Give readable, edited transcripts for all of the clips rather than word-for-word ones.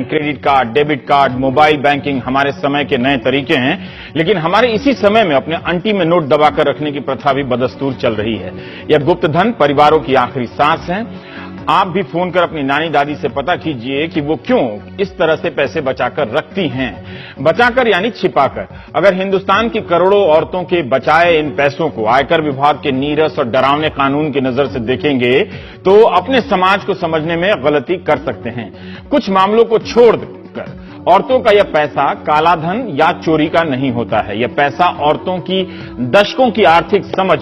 Bank, credit card, debit card, mobile banking हमारे समय के नए तरीके हैं, लेकिन हमारे इसी समय में अपने अंटी में नोट दबाकर रखने की प्रथा भी बदस्तूर चल रही है। यह गुप्त धन परिवारों की आखिरी सांस है। आप भी फोन कर अपनी नानी दादी से पता कीजिए कि वो क्यों इस तरह से पैसे बचाकर रखती हैं। बचाकर यानी छिपाकर। अगर हिंदुस्तान की करोड़ों औरतों के बचाए इन पैसों को आयकर विभाग के नीरस और डरावने कानून की नजर से देखेंगे तो अपने समाज को समझने में गलती कर सकते हैं। कुछ मामलों को छोड़कर औरतों का यह पैसा काला धन या चोरी का नहीं होता है। यह पैसा औरतों की दशकों की आर्थिक समझ,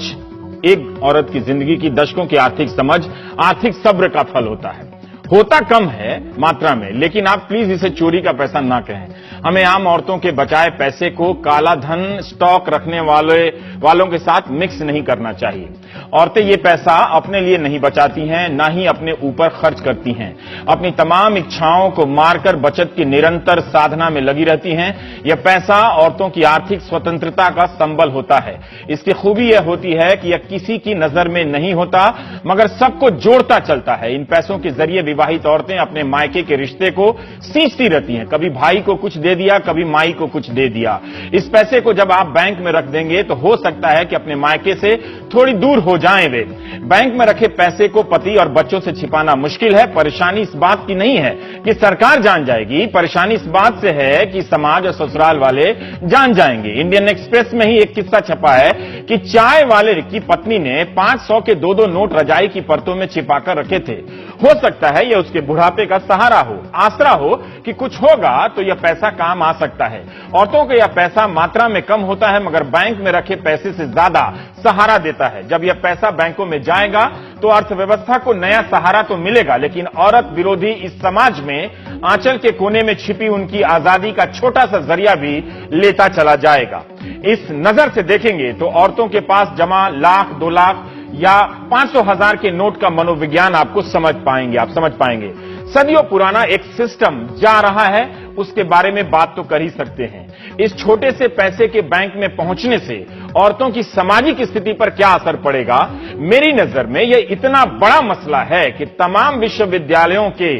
एक औरत की जिंदगी की दशकों की आर्थिक समझ, आर्थिक सब्र का फल होता है। होता कम है मात्रा में, लेकिन आप प्लीज इसे चोरी का पैसा ना कहें। हमें आम औरतों के बचाए पैसे को काला धन स्टॉक रखने वालों के साथ मिक्स नहीं करना चाहिए। औरतें ये पैसा अपने लिए नहीं बचाती हैं, ना ही अपने ऊपर खर्च करती हैं। अपनी तमाम इच्छाओं को मारकर बचत की निरंतर साधना में लगी रहती हैं। यह पैसा औरतों की आर्थिक स्वतंत्रता का संबल होता है। इसकी खूबी यह होती है कि यह किसी की नजर में नहीं होता, मगर सबको जोड़ता चलता है। इन पैसों के जरिए विवाहित औरतें अपने मायके के रिश्ते को सींचती रहती हैं। कभी भाई को कुछ दे दिया, कभी माई को कुछ दे दिया। इस पैसे को जब आप बैंक में रख देंगे तो हो सकता है कि अपने मायके से थोड़ी दूर हो जाएं वे। बैंक में रखे पैसे को पति और बच्चों से छिपाना मुश्किल है। परेशानी इस बात की नहीं है कि सरकार जान जाएगी, परेशानी इस बात से है कि समाज और ससुराल वाले जान जाएंगे। इंडियन एक्सप्रेस में ही एक किस्सा छपा है कि चाय वाले की पत्नी ने 500 के 2-2 नोट रजाई की परतों में छिपाकर रखे थे। हो सकता है यह उसके बुढ़ापे का सहारा हो, आसरा हो कि कुछ होगा तो यह पैसा काम आ सकता है। औरतों को यह पैसा मात्रा में कम होता है, मगर बैंक में रखे पैसे से ज्यादा सहारा देता है। जब यह पैसा बैंकों में जाएगा तो अर्थव्यवस्था को नया सहारा तो मिलेगा, लेकिन औरत विरोधी इस समाज में आंचल के कोने में छिपी उनकी आजादी का छोटा सा जरिया भी लेता चला जाएगा। इस नजर से देखेंगे तो औरतों के पास जमा लाख, 2 लाख या 500,000 के नोट का मनोविज्ञान आपको समझ पाएंगे। सदियों पुराना एक सिस्टम जा रहा है, उसके बारे में बात तो कर ही सकते हैं। इस छोटे से पैसे के बैंक में पहुंचने से औरतों की सामाजिक स्थिति पर क्या असर पड़ेगा? मेरी नजर में यह इतना बड़ा मसला है कि तमाम विश्वविद्यालयों के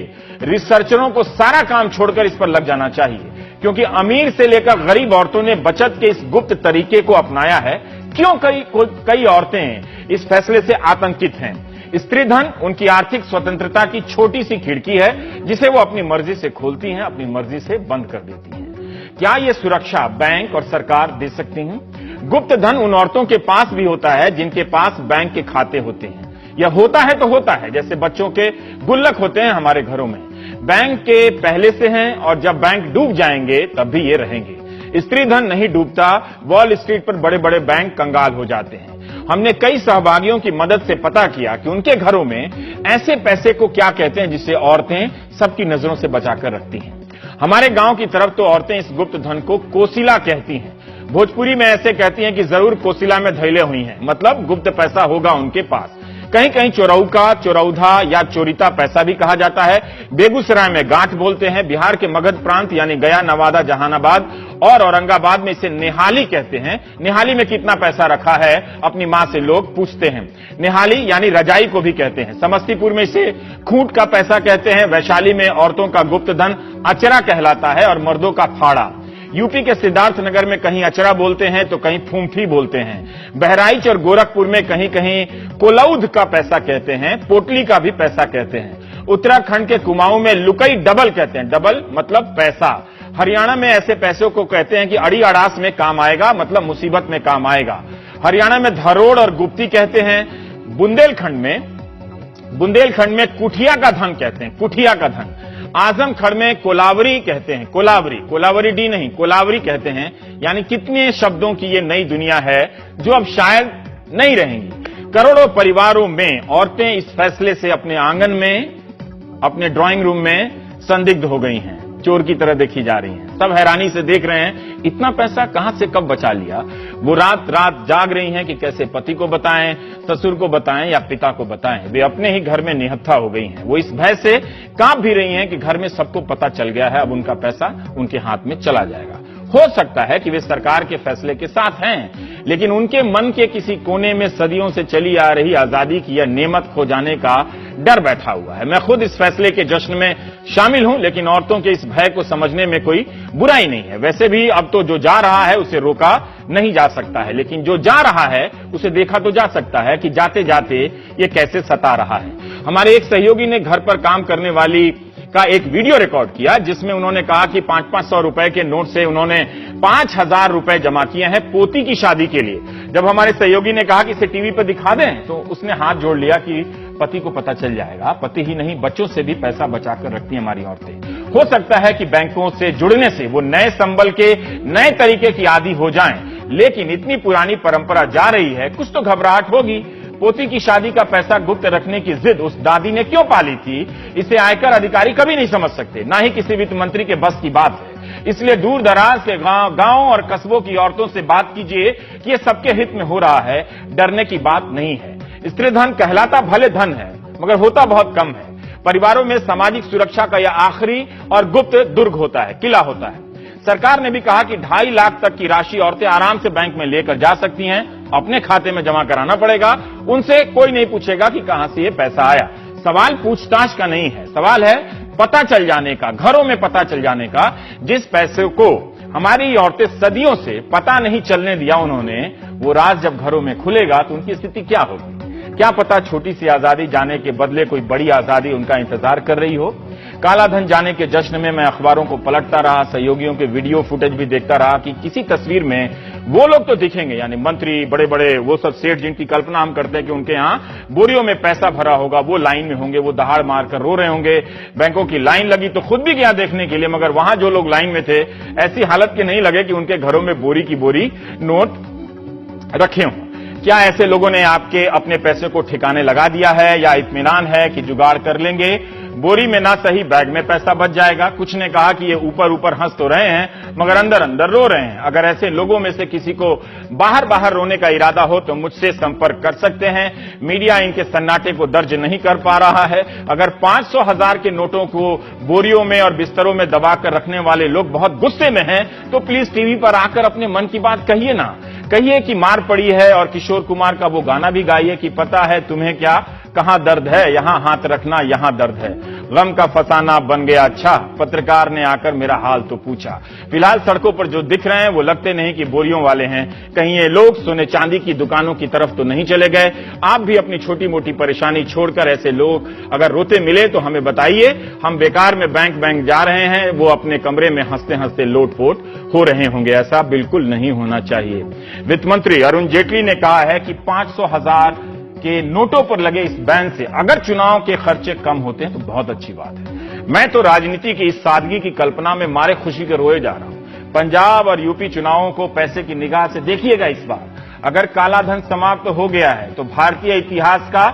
रिसर्चरों को सारा काम छोड़कर इस पर लग जाना चाहिए, क्योंकि अमीर से लेकर गरीब औरतों ने बचत के इस गुप्त तरीके को अपनाया है। क्यों कई औरतें इस फैसले से आतंकित हैं? स्त्री धन उनकी आर्थिक स्वतंत्रता की छोटी सी खिड़की है, जिसे वो अपनी मर्जी से खोलती हैं, अपनी मर्जी से बंद कर देती हैं। क्या यह सुरक्षा बैंक और सरकार दे सकती हैं? गुप्त धन उन औरतों के पास भी होता है जिनके पास बैंक के खाते होते हैं। यह होता है तो होता है, जैसे बच्चों के गुल्लक होते हैं हमारे घरों में। बैंक के पहले से हैं और जब बैंक डूब जाएंगे तब भी ये रहेंगे। स्त्री धन नहीं डूबता। वॉल स्ट्रीट पर बड़े बड़े बैंक कंगाल हो जाते हैं। हमने कई सहभागियों की मदद से पता किया कि उनके घरों में ऐसे पैसे को क्या कहते हैं जिसे औरतें सबकी नजरों से बचाकर रखती हैं। हमारे गांव की तरफ तो औरतें इस गुप्त धन को कोसिला कहती हैं। भोजपुरी में ऐसे कहती हैं कि जरूर कोसिला में धैले हुई हैं, मतलब गुप्त पैसा होगा उनके पास। कहीं कहीं चोरौका, चोरौधा या चोरिता पैसा भी कहा जाता है। बेगूसराय में गांठ बोलते हैं। बिहार के मगध प्रांत यानी गया, नवादा, जहानाबाद और औरंगाबाद में इसे निहाली कहते हैं। निहाली में कितना पैसा रखा है अपनी मां से लोग पूछते हैं। निहाली यानी रजाई को भी कहते हैं। समस्तीपुर में इसे खूंट का पैसा कहते हैं। वैशाली में औरतों का गुप्त धन अचरा कहलाता है और मर्दों का फाड़ा। यूपी के सिद्धार्थनगर में कहीं अचरा बोलते हैं तो कहीं फूंफी बोलते हैं। बहराइच और गोरखपुर में कहीं कहीं कोलौध का पैसा कहते हैं, पोटली का भी पैसा कहते हैं। उत्तराखंड के कुमाऊं में लुकई डबल कहते हैं, डबल मतलब पैसा। हरियाणा में ऐसे पैसों को कहते हैं कि अड़ी अड़ास में काम आएगा, मतलब मुसीबत में काम आएगा। हरियाणा में धरोड़ और गुप्ती कहते हैं। बुंदेलखंड में कुठिया का धन कहते हैं, कुठिया का धन। आजमगढ़ में कोलावरी कहते हैं, कोलावरी डी नहीं, कोलावरी कहते हैं। यानी कितने शब्दों की ये नई दुनिया है जो अब शायद नहीं रहेंगी। करोड़ों परिवारों में औरतें इस फैसले से अपने आंगन में, अपने ड्राइंग रूम में संदिग्ध हो गई हैं, चोर की तरह देखी जा रही हैं। सब हैरानी से देख रहे हैं इतना पैसा कहां से कब बचा लिया। वो रात रात जाग रही हैं कि कैसे पति को बताएं, ससुर को बताएं या पिता को बताएं। वे अपने ही घर में निहत्था हो गई हैं। वो इस भय से कांप भी रही हैं कि घर में सबको पता चल गया है, अब उनका पैसा उनके हाथ में चला जाएगा। हो सकता है कि वे सरकार के फैसले के साथ हैं, लेकिन उनके मन के किसी कोने में सदियों से चली आ रही आजादी की यह नेमत खो जाने का डर बैठा हुआ है। मैं खुद इस फैसले के जश्न में शामिल हूं, लेकिन औरतों के इस भय को समझने में कोई बुराई नहीं है। वैसे भी अब तो जो जा रहा है उसे रोका नहीं जा सकता है, लेकिन जो जा रहा है उसे देखा तो जा सकता है कि जाते जाते ये कैसे सता रहा है। हमारे एक सहयोगी ने घर पर काम करने वाली का एक वीडियो रिकॉर्ड किया, जिसमें उन्होंने कहा कि 500-500 रुपए के नोट से उन्होंने 5000 रुपए जमा किए हैं पोती की शादी के लिए। जब हमारे सहयोगी ने कहा कि इसे टीवी पर दिखा दें, तो उसने हाथ जोड़ लिया कि पति को पता चल जाएगा। पति ही नहीं, बच्चों से भी पैसा बचाकर रखती हैं हमारी औरतें। हो सकता है कि बैंकों से जुड़ने से वो नए संबल के नए तरीके की आदी हो जाएं, लेकिन इतनी पुरानी परंपरा जा रही है, कुछ तो घबराहट होगी। पोती की शादी का पैसा गुप्त रखने की जिद उस दादी ने क्यों पाली थी, इसे आयकर अधिकारी कभी नहीं समझ सकते, ना ही किसी वित्त मंत्री के बस की बात है। इसलिए दूर दराज के गांव और कस्बों की औरतों से बात कीजिए कि यह सबके हित में हो रहा है, डरने की बात नहीं है। स्त्री धन कहलाता भले धन है, मगर होता बहुत कम है। परिवारों में सामाजिक सुरक्षा का यह आखिरी और गुप्त दुर्ग होता है, किला होता है। सरकार ने भी कहा कि 2.5 लाख तक की राशि औरतें आराम से बैंक में लेकर जा सकती हैं, अपने खाते में जमा कराना पड़ेगा। उनसे कोई नहीं पूछेगा कि कहां से ये पैसा आया। सवाल पूछताछ का नहीं है, सवाल है पता चल जाने का, घरों में पता चल जाने का। जिस पैसे को हमारी औरतें सदियों से पता नहीं चलने दिया उन्होंने, वो राज जब घरों में खुलेगा तो उनकी स्थिति क्या होगी। क्या पता छोटी सी आजादी जाने के बदले कोई बड़ी आजादी उनका इंतजार कर रही हो। काला धन जाने के जश्न में मैं अखबारों को पलटता रहा, सहयोगियों के वीडियो फुटेज भी देखता रहा कि किसी तस्वीर में वो लोग तो दिखेंगे, यानी मंत्री, बड़े बड़े वो सब सेठ जिनकी कल्पना हम करते हैं कि उनके यहां बोरियों में पैसा भरा होगा, वो लाइन में होंगे, वो दहाड़ मारकर रो रहे होंगे। बैंकों की लाइन लगी तो खुद भी गया देखने के लिए, मगर वहां जो लोग लाइन में थे ऐसी हालत के नहीं लगे कि उनके घरों में बोरी की बोरी नोट रखे हों। क्या ऐसे लोगों ने आपके अपने पैसे को ठिकाने लगा दिया है, या इत्मीनान है कि जुगाड़ कर लेंगे, बोरी में ना सही बैग में पैसा बच जाएगा। कुछ ने कहा कि ये ऊपर ऊपर हंस तो रहे हैं, मगर अंदर अंदर रो रहे हैं। अगर ऐसे लोगों में से किसी को बाहर बाहर रोने का इरादा हो तो मुझसे संपर्क कर सकते हैं। मीडिया इनके सन्नाटे को दर्ज नहीं कर पा रहा है। अगर 500,000 के नोटों को बोरियों में और बिस्तरों में दबाकर रखने वाले लोग बहुत गुस्से में हैं, तो प्लीज टीवी पर आकर अपने मन की बात कहिए ना। कहिए कि मार पड़ी है, और किशोर कुमार का वो गाना भी गाइए कि पता है तुम्हें क्या, कहां दर्द है, यहां हाथ रखना, यहां दर्द है। गम का फसाना बन गया अच्छा, पत्रकार ने आकर मेरा हाल तो पूछा। फिलहाल सड़कों पर जो दिख रहे हैं वो लगते नहीं कि बोरियों वाले हैं। कहीं ये लोग सोने चांदी की दुकानों की तरफ तो नहीं चले गए। आप भी अपनी छोटी मोटी परेशानी छोड़कर ऐसे लोग अगर रोते मिले तो हमें बताइए। हम बेकार में बैंक जा रहे हैं, वो अपने कमरे में हंसते हंसते लोटपोट हो रहे होंगे। ऐसा बिल्कुल नहीं होना चाहिए। वित्त मंत्री अरुण जेटली ने कहा है कि 500,000 के नोटों पर लगे इस बैन से अगर चुनाव के खर्चे कम होते हैं तो बहुत अच्छी बात है। मैं तो राजनीति की इस सादगी की कल्पना में मारे खुशी के रोए जा रहा हूं। पंजाब और यूपी चुनावों को पैसे की निगाह से देखिएगा। इस बार अगर काला धन समाप्त हो गया है तो भारतीय इतिहास का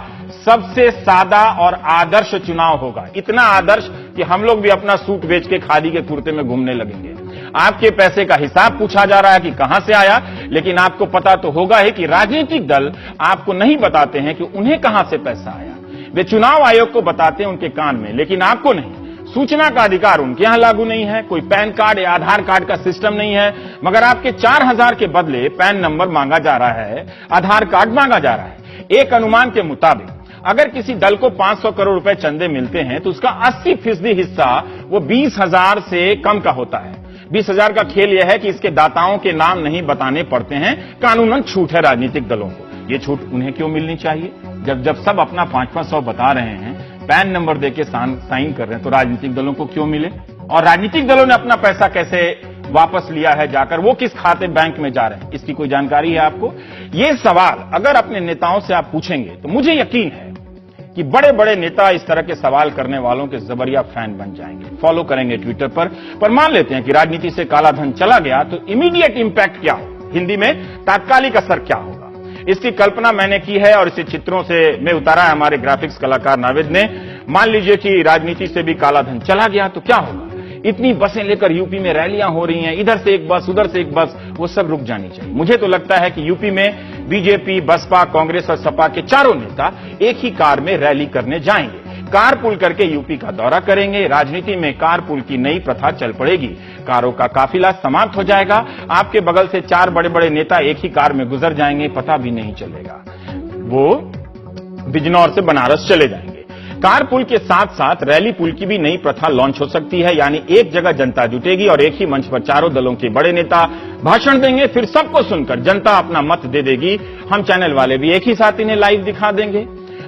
सबसे सादा और आदर्श चुनाव होगा। इतना आदर्श कि हम लोग भी अपना सूट बेच के खादी के कुर्ते में घूमने लगेंगे। आपके पैसे का हिसाब पूछा जा रहा है कि कहां से आया, लेकिन आपको पता तो होगा ही कि राजनीतिक दल आपको नहीं बताते हैं कि उन्हें कहां से पैसा आया। वे चुनाव आयोग को बताते हैं उनके कान में, लेकिन आपको नहीं। सूचना का अधिकार उनके यहां लागू नहीं है। कोई पैन कार्ड या आधार कार्ड का सिस्टम नहीं है, मगर आपके 4000 के बदले पैन नंबर मांगा जा रहा है, आधार कार्ड मांगा जा रहा है। एक अनुमान के मुताबिक अगर किसी दल को 500 करोड़ रुपए चंदे मिलते हैं तो उसका 80% हिस्सा वो 20,000 से कम का होता है। 20,000 का खेल यह है कि इसके दाताओं के नाम नहीं बताने पड़ते हैं। कानूनन छूट है राजनीतिक दलों को। ये छूट उन्हें क्यों मिलनी चाहिए? जब सब अपना 500 बता रहे हैं, पैन नंबर देके साइन कर रहे हैं, तो राजनीतिक दलों को क्यों मिले? और राजनीतिक दलों ने अपना पैसा कैसे वापस लिया है जाकर, वो किस खाते बैंक में जा रहे हैं, इसकी कोई जानकारी है आपको? ये सवाल अगर अपने नेताओं से आप पूछेंगे तो मुझे यकीन है कि बड़े बड़े नेता इस तरह के सवाल करने वालों के जबरिया फैन बन जाएंगे, फॉलो करेंगे ट्विटर पर मान लेते हैं कि राजनीति से काला धन चला गया तो इमीडिएट इंपैक्ट क्या हो, हिंदी में तात्कालिक असर क्या होगा, इसकी कल्पना मैंने की है और इसे चित्रों से में उतारा है हमारे ग्राफिक्स कलाकार नाविद ने। मान लीजिए कि राजनीति से भी काला धन चला गया तो क्या होगा? इतनी बसें लेकर यूपी में रैलियां हो रही हैं, इधर से एक बस उधर से एक बस, वो सब रुक जानी चाहिए। मुझे तो लगता है कि यूपी में बीजेपी, बसपा, कांग्रेस और सपा के चारों नेता एक ही कार में रैली करने जाएंगे, कारपूल करके यूपी का दौरा करेंगे। राजनीति में कारपूल की नई प्रथा चल पड़ेगी। कारों का काफिला समाप्त हो जाएगा। आपके बगल से 4 बड़े बड़े नेता एक ही कार में गुजर जाएंगे, पता भी नहीं चलेगा। वो बिजनौर से बनारस चले जाएंगे। कारपूल के साथ साथ रैली पुल की भी नई प्रथा लॉन्च हो सकती है, यानी एक जगह जनता जुटेगी और एक ही मंच पर चारों दलों के बड़े नेता भाषण देंगे, फिर सबको सुनकर जनता अपना मत दे देगी। हम चैनल वाले भी एक ही साथ इन्हें लाइव दिखा देंगे।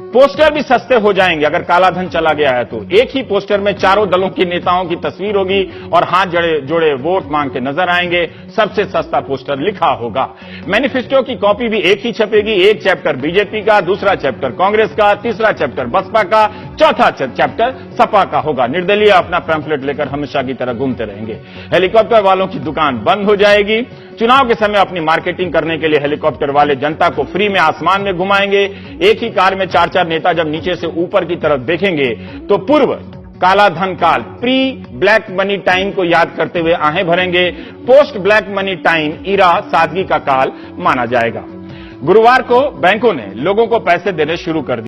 पोस्टर भी सस्ते हो जाएंगे। अगर काला धन चला गया है तो एक ही पोस्टर में चारों दलों के नेताओं की तस्वीर होगी और हाथ जोड़े वोट मांग के नजर आएंगे। सबसे सस्ता पोस्टर लिखा होगा। मैनिफेस्टो की कॉपी भी एक ही छपेगी। एक चैप्टर बीजेपी का, दूसरा चैप्टर कांग्रेस का, तीसरा चैप्टर बसपा का, चौथा चैप्टर सपा का होगा। निर्दलीय अपना पैम्फलेट लेकर हमेशा की तरह घूमते रहेंगे। हेलीकॉप्टर वालों की दुकान बंद हो जाएगी। चुनाव के समय अपनी मार्केटिंग करने के लिए हेलीकॉप्टर वाले जनता को फ्री में आसमान में घुमाएंगे। एक ही कार में चार चार नेता जब नीचे से ऊपर की तरफ देखेंगे तो पूर्व काला धन काल, प्री ब्लैक मनी टाइम को याद करते हुए आहें भरेंगे। पोस्ट ब्लैक मनी टाइम इरा सादगी का काल माना जाएगा। गुरुवार को बैंकों ने लोगों को पैसे देने शुरू कर दिए।